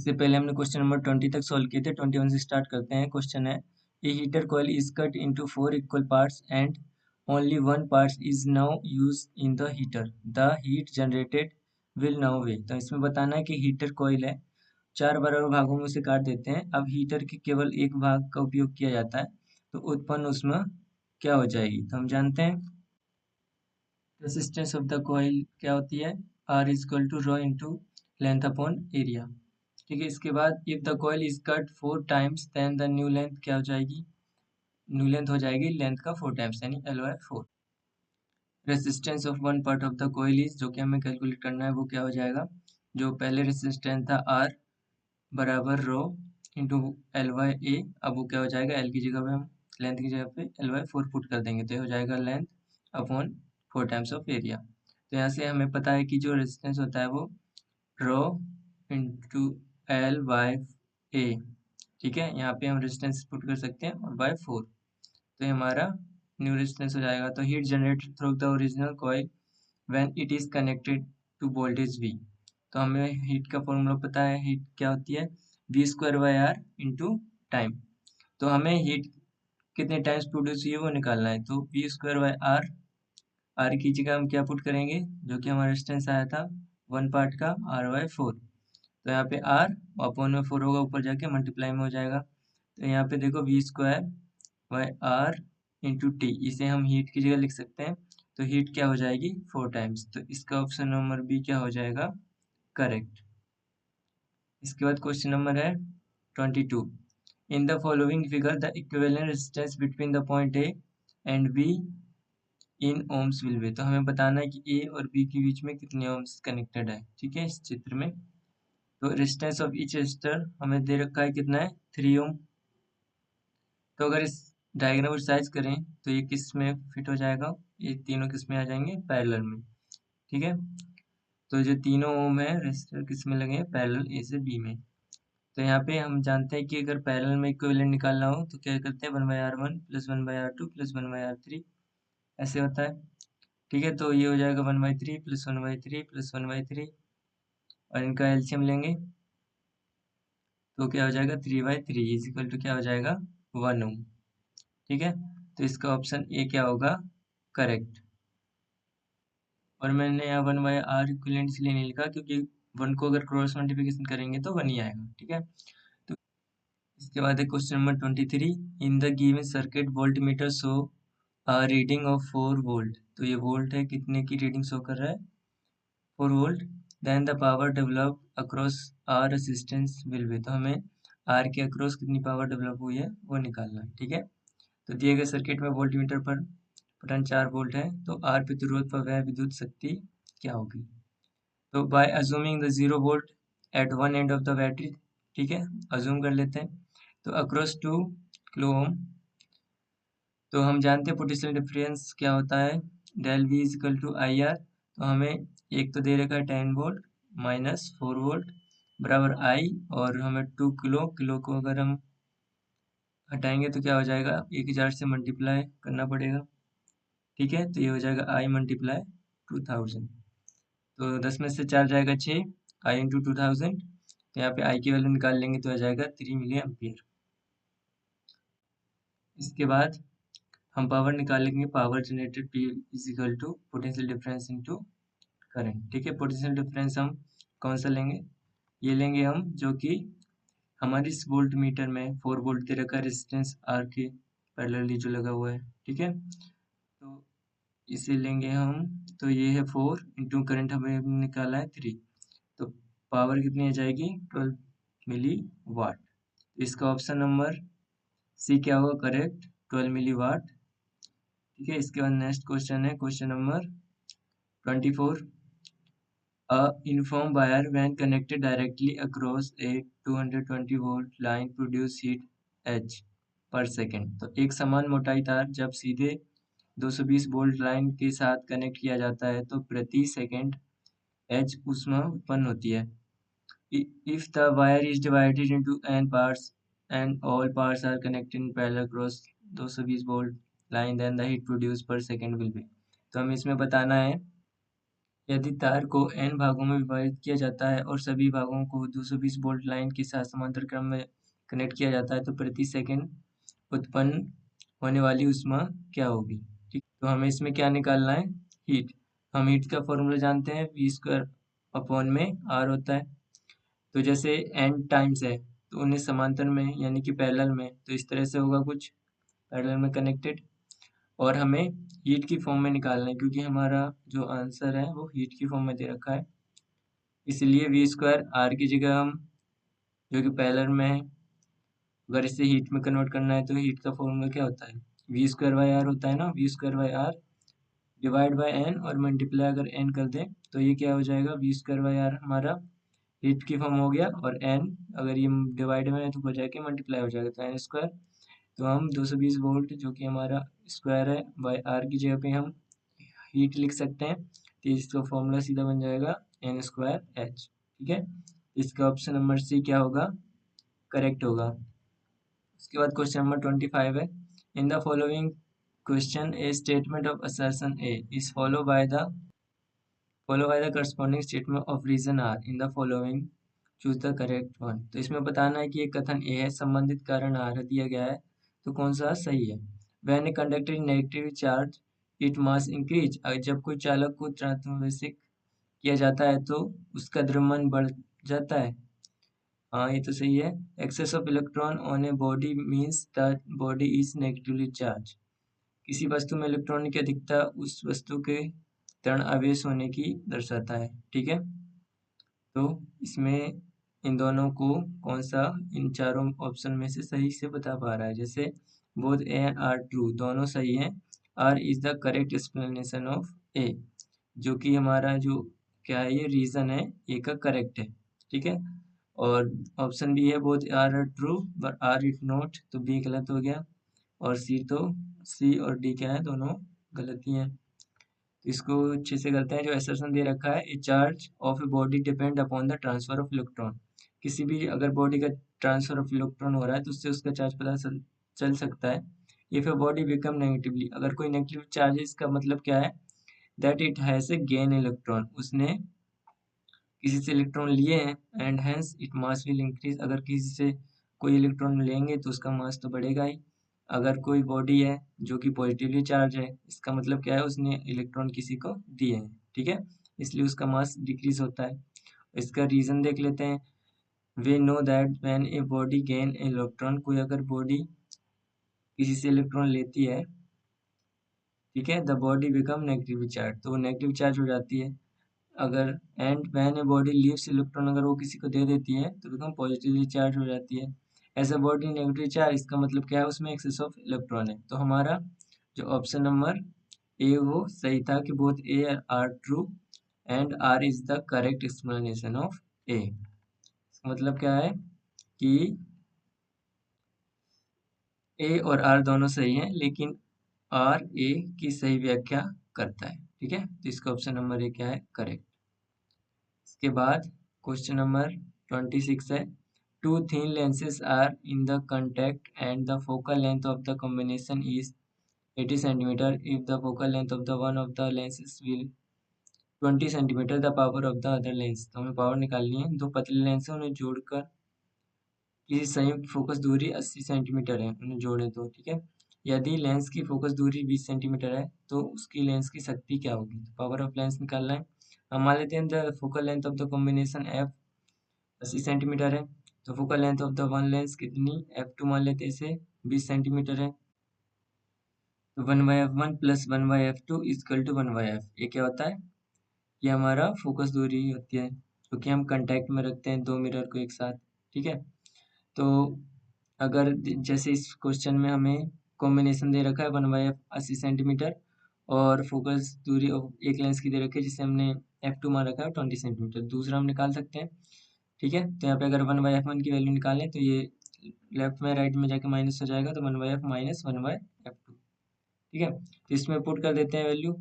इससे पहले हमने क्वेश्चन नंबर 20 तक सॉल्व किए थे। 21 से स्टार्ट करते हैं। क्वेश्चन है, a heater coil is cut into 4 equal parts and only one part is now use in the heater. The heat generated will now way. तो इसमें बताना है कि हीटर कॉइल है, 4 बराबर भागों में उसे काट देते हैं। अब हीटर के केवल एक भाग का उपयोग किया जाता है, तो उत्पन्न उसमें क्या हो जाएगी। तो हम जानते हैं रेजिस्टेंस ऑफ द कॉइल क्या होती है, R is equal to rho into length upon area. ठीक है, इसके बाद if the coil is cut 4 times then the new length क्या हो जाएगी, न्यू लेंथ हो जाएगी लेंथ का 4 टाइम्स यानी L/4। Resistance of one part of the coil is, जो कि हमें कैलकुलेट करना है, वो क्या हो जाएगा, जो पहले रेजिस्टेंस था R बराबर रो इंटू L/A, अब वो क्या हो जाएगा, L की जगह पे हम लेंथ की जगह पे L/4 पुट कर देंगे, तो ये हो जाएगा length upon 4 times of area. तो यहाँ से हमें पता है कि जो रेजिस्टेंस होता है वो रो इंटू L/A। ठीक है, यहाँ पे हम रेजिस्टेंस पुट कर सकते हैं और बाय 4, तो ये हमारा न्यू रेजिस्टेंस हो जाएगा। तो heat generated through the original coil when it is connected to voltage V। तो हमें हीट का फॉर्मूला पता है, हीट क्या होती है, V²/R इंटू टाइम। तो हमें हीट कितने टाइम्स प्रोड्यूस हुई है वो निकालना है, तो V²/R, R की जगह हम क्या पुट करेंगे, जो कि हमारा रेजिस्टेंस आया था वन पार्ट का R/4। तो यहाँ पे R अपॉन में 4 होगा, ऊपर जाके मल्टीप्लाई में हो जाएगा। तो यहाँ पे देखो V²/R इंटू टी, इसे हम हीट की जगह लिख सकते हैं। तो हीट क्या हो जाएगी 4 टाइम्स, तो इसका ऑप्शन नंबर बी क्या हो जाएगा, करेक्ट। इसके बाद क्वेश्चन नंबर है 22। In the following figure the equivalent resistance between the point A and B in ohms will be. तो हमें बताना है कि ए और बी के बीच में कितने ओम्स कनेक्टेड है। ठीक है, इस चित्र में तो रेजिस्टेंस ऑफ ईच रेजिस्टर हमें दे रखा है कितना है, 3 ओम। तो अगर इस डायग्राम को साइज करें तो ये किस में फिट हो जाएगा, ये तीनों किस में आ जाएंगे, पैरेलल में। ठीक है, तो जो तीनों ओम है रेजिस्टर किस में लगे हैं, पैरेलल ए से बी में। तो यहाँ पे हम जानते हैं कि अगर पैरेलल में इक्विवेलेंट निकालना हो तो क्या करते हैं, 1/R1 plus 1/R2 plus 1/R3 ऐसे होता है। ठीक है, तो ये हो जाएगा 1/3 प्लस 1/3 प्लस 1/3, और इनका एलसीएम लेंगे तो क्या हो जाएगा, 3/3 इज इक्वल टू क्या हो जाएगा, 1 ओम। ठीक है, तो इसका ऑप्शन ए क्या होगा, करेक्ट। और मैंने यहाँ 1/R इक्विवेलेंट इसलिए नहीं लिखा क्योंकि 1 को अगर क्रॉस मल्टीप्लिकेशन करेंगे तो 1 ही आएगा। ठीक है, तो इसके बाद है question number 23। In the given circuit volt meter show reading of 4 volt. तो ये वोल्ट है, कितने की रीडिंग शो कर रहा है, 4 volt. Then the power develop across R resistance will be. तो हमें आर के अक्रॉस कितनी पावर डेवलप हुई है वो निकालना है। ठीक है, तो दिए गए सर्किट में वोल्ट मीटर पर पोटेंशियल 4 वोल्ट है, तो आर प्रतिरोध पर वह विद्युत शक्ति क्या होगी। तो by assuming the 0 volt at one end of the battery, ठीक है, अज्यूम कर लेते हैं, तो अक्रॉस 2 किलो ओम। तो हम जानते हैं पोटेंशियल डिफरेंस क्या होता है, del V is equal to I R. तो हमें एक तो दे रखा है 10 वोल्ट माइनस 4 वोल्ट बराबर आई, और हमें 2 किलो, किलो को अगर हम हटाएंगे तो क्या हो जाएगा, 1000 से मल्टीप्लाई करना पड़ेगा। ठीक है, तो ये हो जाएगा आई मल्टीप्लाई 2000। तो 10 में से 4 जाएगा 6, आई इंटू 2000। तो यहाँ पे आई की वैल्यू निकाल लेंगे तो आ जाएगा 3 मिली एम्पियर। इसके बाद हम पावर निकालेंगे, power generated P is equal to potential difference into current. ठीक है, पोटेंशियल डिफरेंस हम कौन सा लेंगे, ये लेंगे हम जो कि हमारे इस वोल्ट मीटर में 4 वोल्ट दे रखा है रेजिस्टेंस आर के पैरेलली जो लगा हुआ है। ठीक है, तो इसे लेंगे हम, तो ये है 4 इंटू करंट हमें निकाला है 3, तो पावर कितनी आ जाएगी, 12 मिली वाट। इसका ऑप्शन नंबर सी क्या होगा, करेक्ट, 12 मिली वाट। ठीक है, इसके बाद नेक्स्ट क्वेश्चन है question number 24। A uniform wire when connected directly across a 220 volt line produce heat H per second। तो एक समान मोटाई तार जब सीधे 220 वोल्ट लाइन के साथ कनेक्ट किया जाता है तो प्रति सेकंड H ऊष्मा उत्पन्न होती है। If the wire is divided into n parts and all parts are connected in parallel across 220 volt line then the heat produced per second will be। तो हमें इसमें बताना है यदि तार को n भागों में विभाजित किया जाता है और सभी भागों को 220 वोल्ट लाइन के साथ समांतर क्रम में कनेक्ट किया जाता है तो प्रति सेकंड उत्पन्न होने वाली ऊष्मा क्या होगी? ठीक, तो हमें इसमें क्या निकालना है? हीट। हम हीट का फॉर्मूला जानते हैं, वी स्क्वायर अपॉन में आर होता है। तो जैसे n टाइम्स है तो उन्हें समांतर में यानी कि पैरेलल में, तो इस तरह से होगा कुछ पैरेलल में कनेक्टेड। और हमें हीट की फॉर्म में निकालना है क्योंकि हमारा जो आंसर है वो हीट की फॉर्म में दे रखा है, इसलिए वी स्क्वायर आर की जगह हम, जो कि पैरेलल में है, अगर इसे हीट में कन्वर्ट करना है तो हीट का फॉर्मूला क्या होता है? वी स्क्वायर बाई आर होता है ना, V square by R divide by N और मल्टीप्लाई अगर एन कर दें तो ये क्या हो जाएगा? वी स्क्वायर बाई आर हमारा हीट की फॉर्म हो गया और एन अगर ये डिवाइड में है तो हो जाएगा मल्टीप्लाई हो जाएगा तो एन स्क्वायर। तो हम 220 वोल्ट जो कि हमारा स्क्वायर है बाई आर की जगह पे हम हीट लिख सकते हैं, तो इसका फॉर्मूला सीधा बन जाएगा एन स्क्वायर एच। ठीक है, इसका ऑप्शन नंबर सी क्या होगा? करेक्ट होगा। उसके बाद क्वेश्चन नंबर 25 है, in the following question a statement of assertion A is follow by the corresponding statement of reason R in the following, choose the correct one. तो इसमें बताना है कि एक कथन ए है, संबंधित कारण आर दिया गया है, तो कौन सा सही है? When a conductor is negative charge it mass increase, जब कोई चालक को ऋणात्मक किया जाता है तो उसका द्रव्यमान बढ़ जाता है। हाँ, ये तो सही है। Excess of electron on a body means that body is negatively charge, किसी वस्तु में इलेक्ट्रॉन की अधिकता उस वस्तु के ऋण आवेश होने की दर्शाता है। ठीक है, तो इसमें इन दोनों को कौन सा इन चारों ऑप्शन में से सही से बता पा रहा है? जैसे both A and R true, दोनों सही हैं। R is the correct explanation of A, जो कि हमारा जो क्या है ये रीजन है ए का करेक्ट है। ठीक है, और ऑप्शन बी है both R are true but R it not, तो बी गलत हो गया। और सी और डी क्या है? दोनों गलत ही हैं। इसको अच्छे से करते हैं। जो एसर्शन दे रखा है, ए charge of a body depend upon the transfer of electron, किसी भी अगर बॉडी का ट्रांसफर ऑफ इलेक्ट्रॉन हो रहा है तो उससे उसका चार्ज पता चल सकता है। If a body become negatively, अगर कोई नेगेटिव चार्ज है इसका मतलब क्या है? That it has A gain electron, उसने किसी से इलेक्ट्रॉन लिए हैं, and hence it mass will increase, अगर किसी से कोई इलेक्ट्रॉन लेंगे तो उसका मास तो बढ़ेगा ही। अगर कोई बॉडी है जो कि पॉजिटिवली चार्ज है, इसका मतलब क्या है? उसने इलेक्ट्रॉन किसी को दिए हैं। ठीक है, इसलिए उसका मास डिक्रीज होता है। इसका रीजन देख लेते हैं। We know that when a body gain electron, कोई अगर बॉडी किसी से इलेक्ट्रॉन लेती है, ठीक है, the body become negative charge, तो वो नेगेटिव चार्ज हो जाती है। अगर and when a body leaves electron, अगर वो किसी को दे देती है तो बिकम पॉजिटिवली चार्ज हो जाती है। As a body negative charge, इसका मतलब क्या है? उसमें एक्सेस ऑफ इलेक्ट्रॉन है। तो हमारा जो ऑप्शन नंबर ए वो सही था कि both A R true and R is the correct explanation of A. इसका मतलब क्या है कि ए और आर दोनों सही हैं, लेकिन आर ए की सही व्याख्या करता है। ठीक है, तो इसका ऑप्शन नंबर ए क्या है? करेक्ट। इसके बाद क्वेश्चन नंबर 26 है, two thin lenses are in the contact and the focal length of the combination is 80 centimeter. If the focal length of the one of the lenses will 20 centimeter, the power of the other lens, तो हमें power निकालनी है। दो पतले lens है, उन्हें जोड़कर किसी संयुक्त फोकस दूरी 80 सेंटीमीटर है, उन्हें जोड़े तो। ठीक है, यदि लेंस की फोकस दूरी 20 सेंटीमीटर है तो उसकी लेंस की शक्ति क्या होगी? तो पावर ऑफ लेंस निकालना है। हम मान लेते हैं the focal length of the combination F 80 centimetre है, तो focal length of the one lens कितनी? F2 मान लेते हैं इसे, 20 सेंटीमीटर है। तो 1/f1 plus 1/f2 is equal to 1/f, ये क्या होता है? ये हमारा फोकस दूरी होती है, क्योंकि हम कंटेक्ट में रखते हैं दो मिरर को एक साथ। ठीक है, तो अगर जैसे इस क्वेश्चन में हमें कॉम्बिनेशन दे रखा है 1/f 80 सेंटीमीटर और फोकस दूरी एक लेंस की दे रखी है जिसे हमने F2 मान रखा है 20 सेंटीमीटर, दूसरा हम निकाल सकते हैं। ठीक है, तो यहाँ पे अगर 1/f1 की वैल्यू निकालें तो ये लेफ्ट में राइट में जाके माइनस हो जाएगा, तो 1/f माइनस 1/f2। ठीक है, तो इसमें पुट कर देते हैं वैल्यू।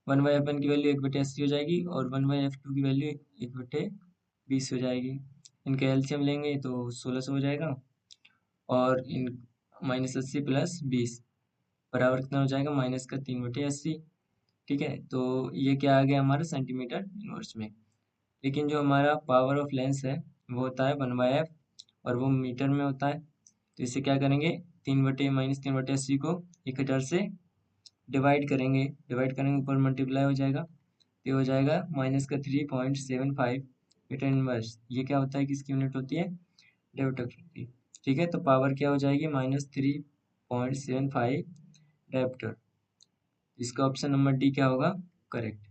1/f1 की वैल्यू 1/80 हो जाएगी और 1/f2 की वैल्यू 1/20 हो जाएगी। इनका एलसीएम लेंगे तो 1600 हो जाएगा और इन -80 + 20 बराबर कितना हो जाएगा? -3/80। ठीक है, तो ये क्या आ गया हमारा सेंटीमीटर इनवर्स में। लेकिन जो हमारा पावर ऑफ लेंस है वो होता है 1/f और वो मीटर में होता है। तो इसे क्या करेंगे, 3/-3/80 को 1000 से डिवाइड करेंगे ऊपर मल्टीप्लाई हो जाएगा, तो ये हो जाएगा -3.75 मीटर इनवर्स। ये क्या होता है, किसकी यूनिट होती है, डायोप्टर की। ठीक है, तो पावर क्या हो जाएगी -3.75 डायोप्टर। इसका ऑप्शन नंबर डी क्या होगा, करेक्ट।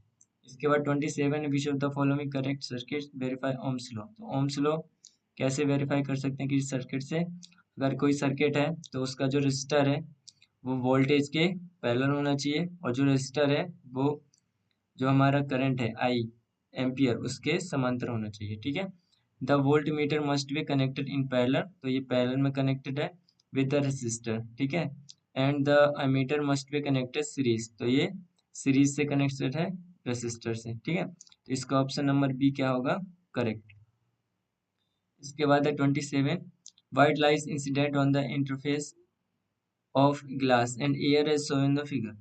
इसके बाद 27 विच of the following correct circuit verify Ohm's law. तो ओम्स लॉ कैसे वेरीफाई कर सकते हैं कि सर्किट से, अगर कोई सर्किट है तो उसका जो रेजिस्टर है वो वोल्टेज के पैरेलल होना चाहिए, और जो रेजिस्टर है वो जो हमारा करंट है आई एम्पियर उसके समांतर होना चाहिए। ठीक है, the volt meter must be connected in parallel, तो ये पैरेलल में कनेक्टेड है विद द रेजिस्टर। ठीक है, and the ammeter must be connected series, तो ये सीरीज से कनेक्टेड है रेजिस्टर से। ठीक है, तो इसका ऑप्शन नंबर बी क्या होगा, करेक्ट। इसके बाद है 27, white light incident on the interface of glass and air as shown in the figure.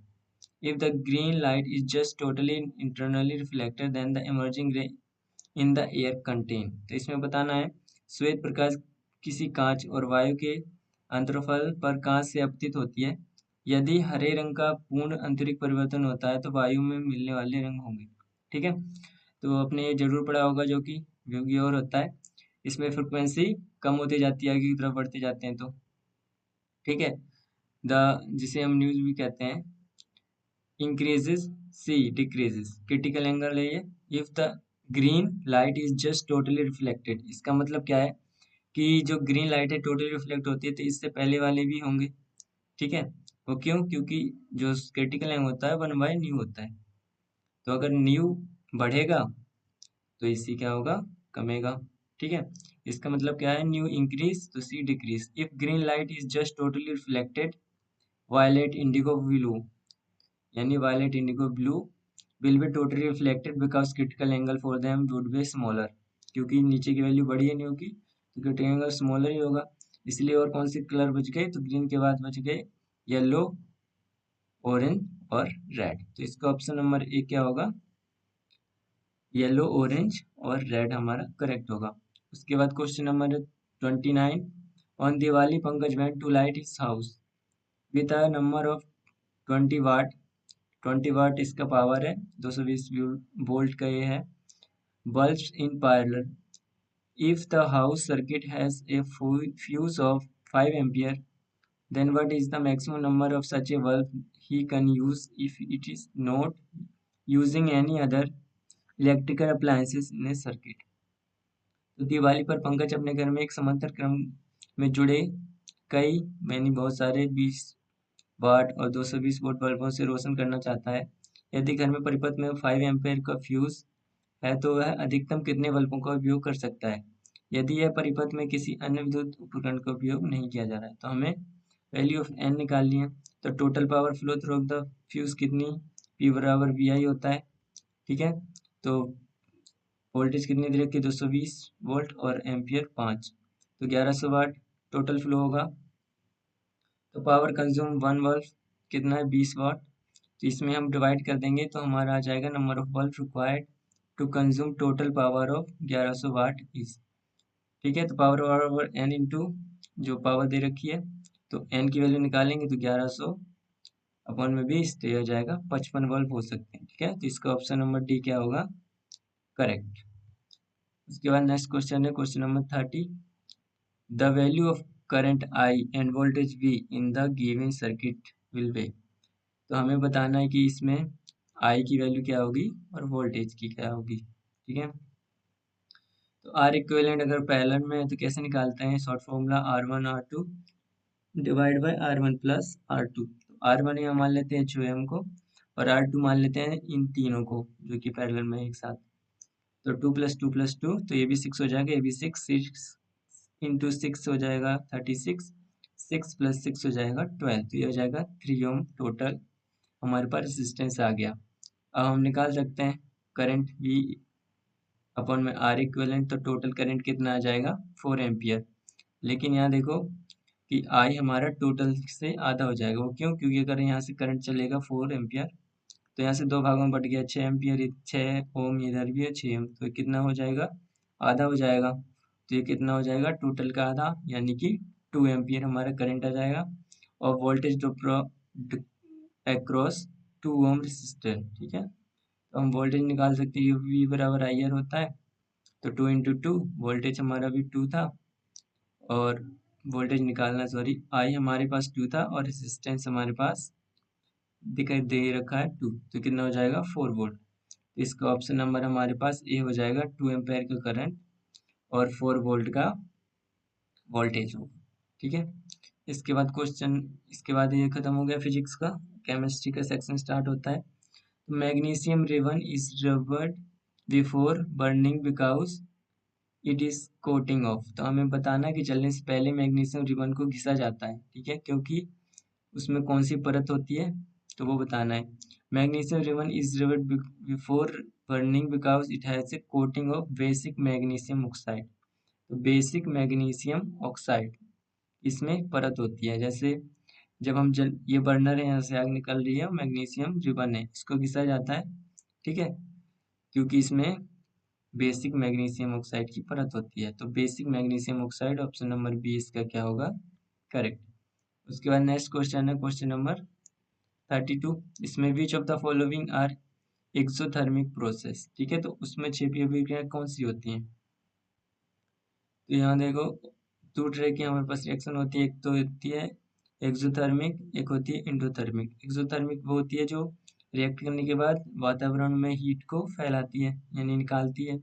If the green light is just totally internally reflected, then the emerging ray in the air contain. तो इसमें बताना है श्वेत प्रकाश किसी कांच और वायु के अंतरफल पर कांच से अपतित होती है। यदि हरे रंग का पूर्ण आंतरिक परिवर्तन होता है तो वायु में मिलने वाले रंग होंगे। ठीक है, तो आपने ये जरूर पढ़ा होगा जो कि और होता है, इसमें फ्रिक्वेंसी कम होती जाती है, आगे की तरफ बढ़ते जाते हैं तो। ठीक है, द जिसे हम न्यूज भी कहते हैं, इंक्रीजेस सी डिक्रीजेस, क्रिटिकल एंगल है ये। If the green light is just totally reflected, इसका मतलब क्या है कि जो ग्रीन लाइट है टोटली रिफ्लेक्ट होती है तो इससे पहले वाले भी होंगे। ठीक है, वो क्यों, क्योंकि जो क्रिटिकल एंगल होता है 1/न्यू होता है। तो अगर न्यू बढ़ेगा तो इसी क्या होगा, कमेगा। ठीक है, इसका मतलब क्या है, न्यू इंक्रीज तो C decrease. If green light is just totally reflected, violet indigo blue, यानी violet indigo blue will be totally reflected because critical angle for them would be smaller, क्योंकि नीचे की वैल्यू बड़ी है न्यू की तो critical angle smaller ही होगा। इसलिए और कौन सी कलर बच गए, तो ग्रीन के बाद बच गए येलो, ऑरेंज और रेड। तो इसका ऑप्शन नंबर ए क्या होगा, येलो, ऑरेंज और रेड हमारा करेक्ट होगा। उसके बाद question number 29, on Diwali Pankaj went to light his house with a number of 20 watt. 20 watt इसका पावर है, 220 वोल्ट का ये है। Bulbs in parallel, if the house circuit has a fuse of 5 ampere, then what is the maximum number of such a bulb he can use if it is not using any other electrical appliances in a circuit। तो दिवाली पर पंकज अपने घर में एक समांतर क्रम में जुड़े कई बहुत सारे 20 वाट और 220 वोल्ट बल्बों से रोशन करना चाहता है। यदि घर में परिपथ में 5 एम्पेयर का फ्यूज है तो वह अधिकतम कितने बल्बों का उपयोग कर सकता है, यदि यह परिपथ में किसी अन्य विद्युत उपकरण का उपयोग नहीं किया जा रहा है। तो हमें वैल्यू ऑफ एन निकालनी है। तो total power flow through of the fuse कितनी, पी बराबर वी आई होता है। ठीक है, तो वोल्टेज कितनी दे रखी है, 220 वोल्ट और एम्पियर 5, तो 1100 वाट टोटल फ्लो होगा। तो पावर कंज्यूम 1 बल्ब कितना है, 20 वाट। तो इसमें हम डिवाइड कर देंगे तो हमारा आ जाएगा number of bulb required to consume total power of 1100 watt is. ठीक है, तो पावर बराबर एन इंटू जो पावर दे रखी है, तो एन की वैल्यू निकालेंगे तो 1100 अपॉन में 20, तो ये हो जाएगा 55 बल्ब हो सकते हैं। ठीक है, तो इसका ऑप्शन नंबर डी क्या होगा, करेक्ट। उसके बाद नेक्स्ट क्वेश्चन है question number 30, the value of current I end voltage V in the given circuit will be. तो हमें बताना है कि इसमें आई की वैल्यू क्या होगी और वोल्टेज की क्या होगी। ठीक है, तो आर इक्विवेलेंट अगर पैरेलल में है तो कैसे निकालते हैं, short formula R1 R2 divide by R1 plus R2। R1 यहाँ मान लेते हैं HOM को और R2 मान लेते हैं इन तीनों को जो कि पैरेलल में एक साथ। तो 2 + 2 + 2, तो ये भी 6 हो जाएगा, ये भी 6 इंटू 6 हो जाएगा 36, 6 + 6 हो जाएगा 12, तो ये हो जाएगा 3 ओम टोटल हमारे पास रेजिस्टेंस आ गया। अब हम निकाल सकते हैं करंट V अपॉन में R इक्विवेलेंट, तो टोटल करंट कितना आ जाएगा 4 एम्पियर। लेकिन यहाँ देखो कि I हमारा टोटल से आधा हो जाएगा, वो क्यों, क्योंकि अगर यहाँ से करंट चलेगा 4 एम्पियर तो यहाँ से 2 भागों में बट गया, 6 एम्पियर, 6 ओम इधर भी है, 6 ओम, तो कितना हो जाएगा, आधा हो जाएगा। तो ये कितना हो जाएगा, टोटल का आधा, यानी कि 2 एम्पियर हमारा करंट आ जाएगा। और voltage drop across 2 ohm resistor, ठीक है। तो हम वोल्टेज निकाल सकते हैं, V बराबर आई आर होता है, तो 2 इंटू 2, वोल्टेज हमारा भी 2 था, और वोल्टेज निकालना, सॉरी, आई हमारे पास 2 था और रेसिस्टेंस हमारे पास दिखाई दे रखा है 2, तो कितना हो जाएगा, 4 वोल्ट। तो इसका ऑप्शन नंबर हमारे पास ए हो जाएगा, 2 एम्पेयर का करंट और 4 वोल्ट का वोल्टेज होगा, ठीक है। इसके बाद क्वेश्चन, इसके बाद ये खत्म हो गया फिजिक्स का। केमिस्ट्री का सेक्शन स्टार्ट होता है। Magnesium ribbon is rubbed before burning because it is coating off. तो हमें बताना है कि जलने से पहले मैग्नीशियम रिबन को घिसा जाता है, ठीक है, क्योंकि उसमें कौन सी परत होती है, तो वो बताना है। Magnesium ribbon is rubbed before burning because it has a coating of basic magnesium oxide. तो बेसिक मैग्नीशियम ऑक्साइड इसमें परत होती है। जैसे जब हम ये बर्नर है, यहाँ से आग निकल रही है, मैग्नीशियम रिबन है, इसको घिसा जाता है, ठीक है, क्योंकि इसमें बेसिक मैग्नीशियम ऑक्साइड की परत होती है। तो basic magnesium oxide, option number B इसका क्या होगा, करेक्ट। उसके बाद नेक्स्ट क्वेश्चन है क्वेश्चन नंबर 32। इसमें which of the following are exothermic process, ठीक है, तो उसमें छिपी हुई क्रिया कौन सी होती है। तो यहाँ देखो, 2 तरह की हमारे पास रिएक्शन होती है। एक तो होती है एक्सोथर्मिक, एक होती है इंडोथर्मिक। एक्सोथर्मिक वो होती है जो रिएक्ट करने के बाद वातावरण में हीट को फैलाती है, यानी निकालती है।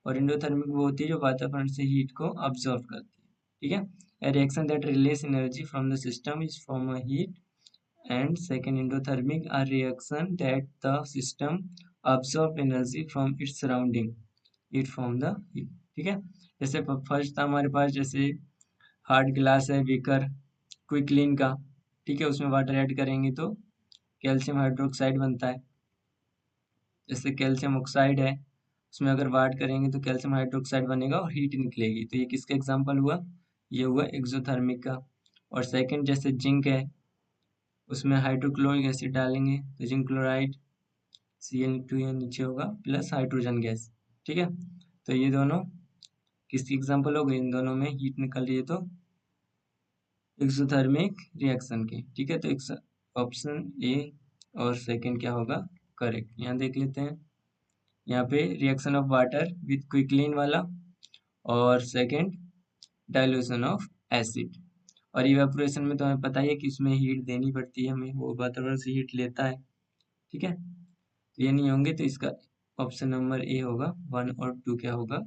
और इंडोथर्मिक वो होती है जो वातावरण से हीट को अब्जॉर्व करती है, ठीक है। A reaction that release energy from the system is form a heat, and second endothermic a reaction that the system absorb energy from its surrounding, it form the heat, ठीक है। जैसे first था हमारे पास, जैसे हार्ड ग्लास है, beaker क्विकलीन का, ठीक है, उसमें वाटर ऐड करेंगे तो कैल्शियम हाइड्रोक्साइड बनता है। जैसे कैल्शियम ऑक्साइड है, उसमें अगर वाट करेंगे तो कैल्शियम हाइड्रोक्साइड बनेगा और हीट निकलेगी। तो ये किसका एग्जांपल हुआ, ये हुआ एक्सोथर्मिक का। और सेकंड जैसे जिंक है, उसमें हाइड्रोक्लोरिक एसिड डालेंगे तो जिंक क्लोराइड, Cl2 ये नीचे होगा, प्लस हाइड्रोजन गैस, ठीक है। तो ये दोनों किसकी एग्जांपल हो गई, इन दोनों में हीट निकल रही है तो एक्सोथर्मिक रिएक्शन के, ठीक है। तो ऑप्शन ए और सेकंड क्या होगा, करेक्ट। यहाँ देख लेते हैं, यहाँ पे रिएक्शन ऑफ वाटर विथ क्विकलीन वाला, और सेकंड डाइल्यूशन ऑफ एसिड। और इवेपोरेशन में तो हमें पता ही है कि उसमें हीट देनी पड़ती है हमें, वो वातावरण से हीट लेता है, ठीक है। तो ये नहीं होंगे, तो इसका ऑप्शन नंबर ए होगा, 1 और 2 क्या होगा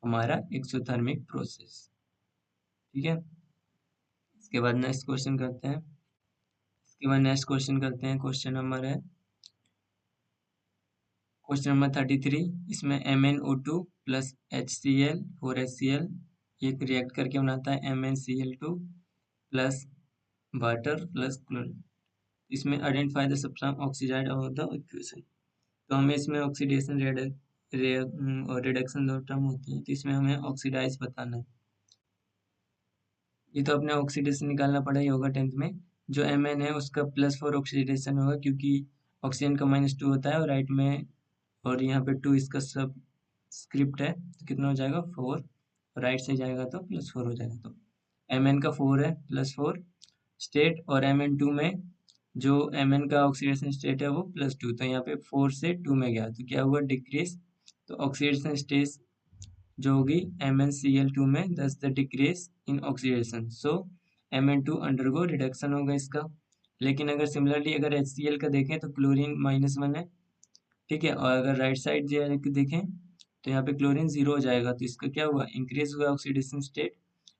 हमारा एक्सोथर्मिक प्रोसेस, ठीक है। इसके बाद नेक्स्ट क्वेश्चन करते हैं। क्वेश्चन नंबर है क्वेश्चन नंबर 33। इसमें MnO2 प्लस HCl 4HCl एक रिएक्ट करके बनाता है MnCl2 plus water plus chlorine. इसमें identify the substance oxidise of the equation. तो हमें इसमें ऑक्सीडेशन और रिडक्शन दो टर्म होती है, तो इसमें हमें ऑक्सीडाइज बताना है। ये तो अपने ऑक्सीडेशन निकालना पड़ा ही होगा 10th में। जो Mn है उसका +4 ऑक्सीडेशन होगा, क्योंकि ऑक्सीजन का -2 होता है और राइट में, और यहाँ पे 2 इसका सब स्क्रिप्ट है, तो कितना हो जाएगा 4, राइट से जाएगा तो +4 हो जाएगा। तो Mn का 4 है, +4 स्टेट, और Mn2 में जो Mn का ऑक्सीडेशन स्टेट है वो +2, तो यहाँ पे 4 से 2 में गया तो क्या हुआ, डिक्रीज। तो ऑक्सीडेशन स्टेट जो होगी MnCl2 में, दस the decrease in oxidation, so Mn2 undergo reduction होगा इसका। लेकिन अगर सिमिलरली अगर HCl का देखें तो क्लोरीन -1 है, ठीक है, और अगर राइट साइड देखें तो यहाँ पे क्लोरीन 0 हो जाएगा, तो इसका क्या हुआ, इंक्रीज हुआ ऑक्सीडेशन स्टेट।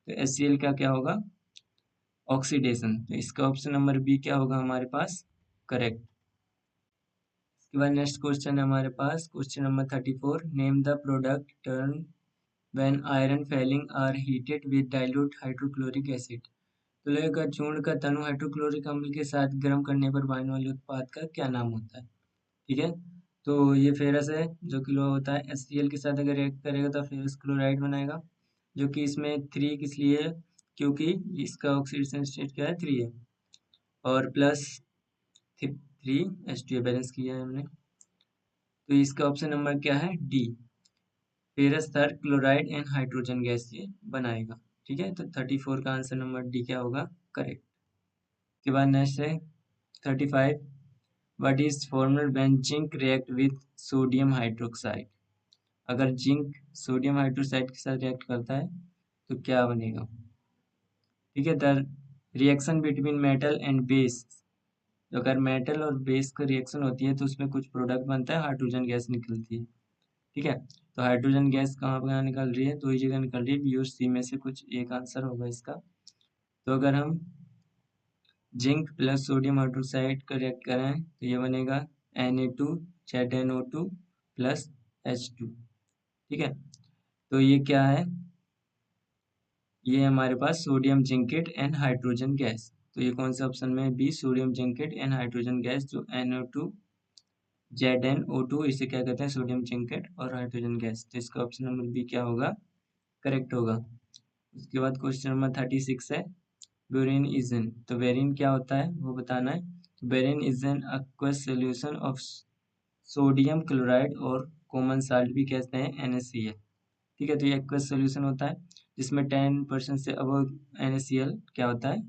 तो HCl का क्या होगा, ऑक्सीडेशन। तो इसका ऑप्शन नंबर बी क्या होगा हमारे पास, करेक्ट। इसके बाद नेक्स्ट क्वेश्चन है हमारे पास question number 34। Name the product turn when iron filing are heated with dilute hydrochloric acid. तो लोहे का चूर्ण का तनु हाइड्रोक्लोरिक अम्ल के साथ गर्म करने पर बनने वाले उत्पाद का क्या नाम होता है, ठीक है। तो ये फेरस है, जो कि लोहा होता है। HCl के साथ अगर रिएक्ट करेगा तो फेरस क्लोराइड बनाएगा, जो कि इसमें 3 किस लिए है, क्योंकि इसका ऑक्सीडेशन स्टेट क्या है, 3 है। और प्लस 3H2 बैलेंस किया है हमने। तो इसका ऑप्शन नंबर क्या है? डी, फेरस थर क्लोराइड एंड हाइड्रोजन गैस ये बनाएगा। ठीक है, तो 34 का आंसर नंबर डी क्या होगा? करेक्ट। के बाद नेक्स्ट है 35, what is formal when zinc react with sodium hydroxide. अगर जिंक सोडियम हाइड्रोक्साइड के साथ रिएक्ट करता है तो क्या बनेगा? ठीक है, the reaction between metal and base. तो अगर मेटल और बेस का रिएक्शन होती है तो उसमें कुछ प्रोडक्ट बनता है, हाइड्रोजन गैस निकलती है। ठीक है, तो हाइड्रोजन गैस कहाँ निकल रही है? दो ही जगह निकल रही है, बी और सी में से कुछ एक आंसर होगा इसका। तो अगर हम जिंक प्लस सोडियम हाइड्रोक्साइड का रिएक्ट करें तो ये बनेगा Na2 ZnO2 प्लस H2। ठीक है, तो ये क्या है? ये हमारे पास sodium zincate and hydrogen gas. तो ये कौन सा ऑप्शन में है? B, sodium zincate and hydrogen gas, जो NO2 ZnO2, इसे क्या कहते हैं? सोडियम जिंकेट और हाइड्रोजन गैस। तो इसका ऑप्शन नंबर बी क्या होगा? करेक्ट होगा। उसके बाद क्वेश्चन नंबर 36 है, बेरिन इज एन। तो बेरिन क्या होता है वो बताना है। Brine is an aqueous solution of sodium chloride और कॉमन साल्ट भी कहते हैं NaCl। ठीक है, तो ये aqueous solution होता है जिसमें 10% से अब NaCl क्या होता है?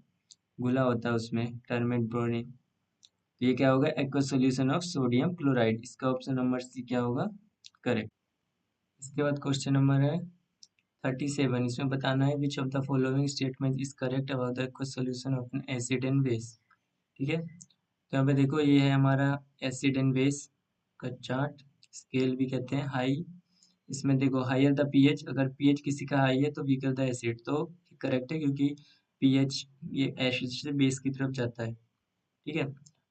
घुला होता है उसमें, टर्मेट ब्रोमीन। तो ये क्या होगा? aqueous solution of sodium chloride. इसका ऑप्शन नंबर सी क्या होगा? करेक्ट। इसके बाद क्वेश्चन नंबर है 37, इसमें बताना है विच of the following statement is correct about the aqueous solution of N acid and base. ठीक है, तो यहाँ पे देखो ये है हमारा एसिड एंड बेस का चार्ट, स्केल भी कहते हैं हाई। इसमें देखो हायर द पीएच, अगर पीएच किसी का हाई है तो वीकर द एसिड, तो करेक्ट है क्योंकि पीएच ये एसिड से बेस की तरफ जाता है। ठीक है,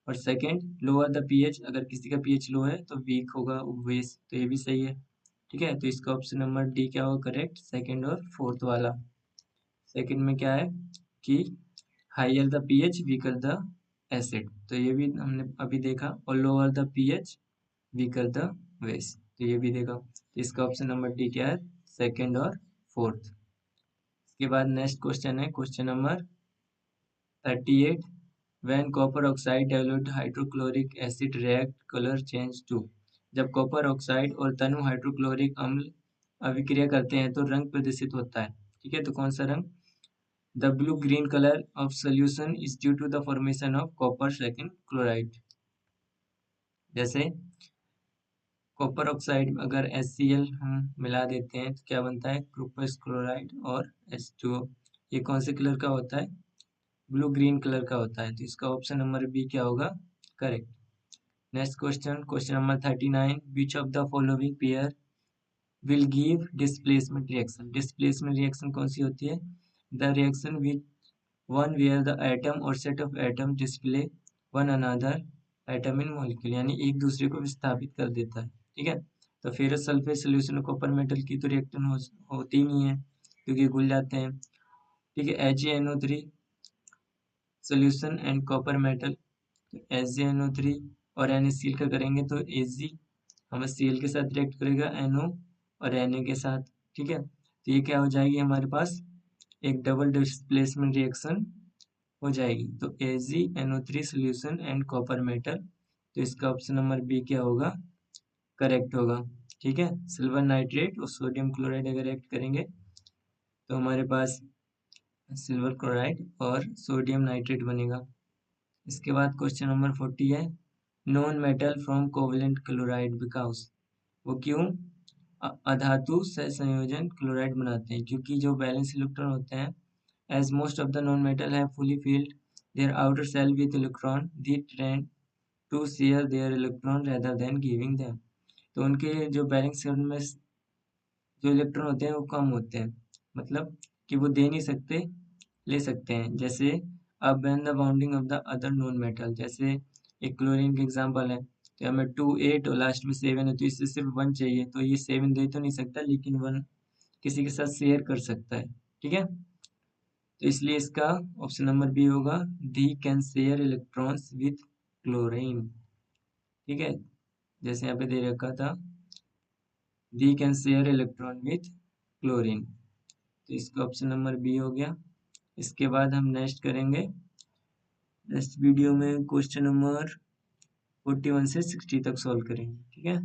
और सेकंड लोअर द पीएच, अगर किसी का पीएच लो है तो वीक होगा बेस, तो ये भी सही है। ठीक है, तो इसका ऑप्शन नंबर डी क्या होगा? करेक्ट, सेकंड और फोर्थ वाला। सेकंड में क्या है कि higher the pH weaker the acid, तो ये भी हमने अभी देखा, और lower the pH weaker the base, तो ये भी देखा। तो इसका ऑप्शन नंबर डी क्या है? सेकंड और फोर्थ। इसके बाद नेक्स्ट क्वेश्चन है question number 38, when copper oxide dilute hydrochloric acid react colour change to. जब कॉपर ऑक्साइड और तनु हाइड्रोक्लोरिक अम्ल अभिक्रिया करते हैं तो रंग प्रदर्शित होता है। ठीक है, तो कौन सा रंग? The blue-green color of solution is due to the formation of copper second chloride। जैसे कॉपर ऑक्साइड अगर HCl हम मिला देते हैं तो क्या बनता है? क्रोपस क्लोराइड और H2O। ये कौन से कलर का होता है? ब्लू ग्रीन कलर का होता है। तो इसका ऑप्शन नंबर बी क्या होगा? Correct. Next question, question number 39, which of the following pair will give displacement reaction. Displacement reaction कौन सी होती है? The reaction which one where the atom or set of atom display one another atom in molecule, यानी एक दूसरे को विस्थापित कर देता है। ठीक है, तो ferrous sulphate solution copper metal की तो रिएक्शन होती नहीं है क्योंकि घुल जाते हैं। ठीक है, HgNO3 solution and copper metal, HgNO3 और NaCl का करेंगे तो Ag हमें Cl के साथ रिएक्ट करेगा, NO और Na के साथ। ठीक है, तो ये क्या हो जाएगी हमारे पास? एक डबल डिस्प्लेसमेंट रिएक्शन हो जाएगी। तो AgNO3 solution and copper metal, तो इसका ऑप्शन नंबर बी क्या होगा? करेक्ट होगा। ठीक है, सिल्वर नाइट्रेट और सोडियम क्लोराइड अगर रिएक्ट करेंगे तो हमारे पास सिल्वर क्लोराइड और सोडियम नाइट्रेट बनेगा। इसके बाद क्वेश्चन नंबर 40 है, non metal from covalent chloride because. वो क्यों अधातु से संयोजन क्लोराइड बनाते हैं? क्योंकि जो बैलेंस इलेक्ट्रॉन होते हैं, as most of the non-metal have fully filled their outer shell with electron, they tend to share their electron rather than giving them। तो उनके जो बैलेंस में जो इलेक्ट्रॉन होते हैं वो कम होते हैं, मतलब कि वो दे नहीं सकते, ले सकते हैं। जैसे अब when the bounding of the other non metal, जैसे एक क्लोरीन का एग्जांपल है, तो हमें 2 8 और लास्ट में 7 है तो इससे सिर्फ 1 चाहिए, तो ये 7 दे तो नहीं सकता लेकिन 1 किसी के साथ शेयर कर सकता है। ठीक है, तो इसलिए इसका ऑप्शन नंबर बी होगा, they can share electrons with chlorine. ठीक है, जैसे यहाँ पे दे रखा था they can share electron with chlorine, तो इसका ऑप्शन नंबर बी हो गया। इसके बाद हम नेक्स्ट करेंगे नेक्स्ट वीडियो में क्वेश्चन नंबर 41 से 60 तक सॉल्व करेंगे, ठीक है।